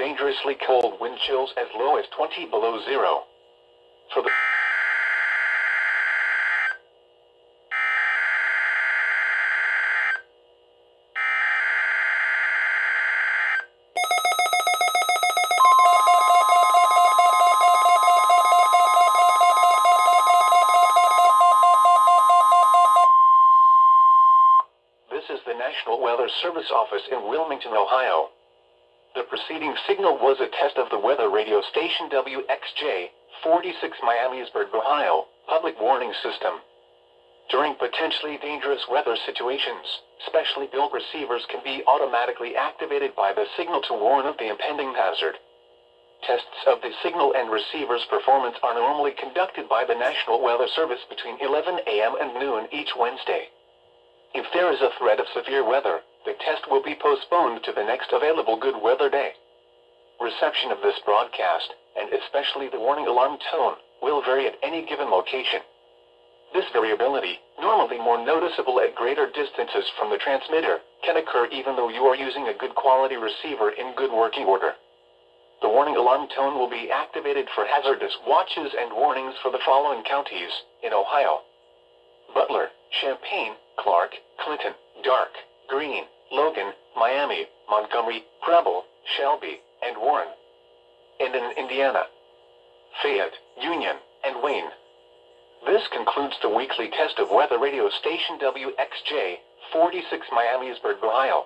dangerously cold wind chills as low as 20 below zero. For the This is the National Weather Service office in Wilmington, Ohio. The preceding signal was a test of the weather radio station WXJ, 46 Miamisburg, Ohio, public warning system. During potentially dangerous weather situations, specially built receivers can be automatically activated by the signal to warn of the impending hazard. Tests of the signal and receiver's performance are normally conducted by the National Weather Service between 11 a.m. and noon each Wednesday. If there is a threat of severe weather, the test will be postponed to the next available good weather day. Reception of this broadcast, and especially the warning alarm tone, will vary at any given location. This variability, normally more noticeable at greater distances from the transmitter, can occur even though you are using a good quality receiver in good working order. The warning alarm tone will be activated for hazardous watches and warnings for the following counties in Ohio: Butler, Champaign, Clark, Clinton, Dark, Greene, Logan, Miami, Montgomery, Preble, Shelby, and Warren. And in Indiana, Fayette, Union, and Wayne. This concludes the weekly test of weather radio station WXJ, 46 Miamisburg, Ohio.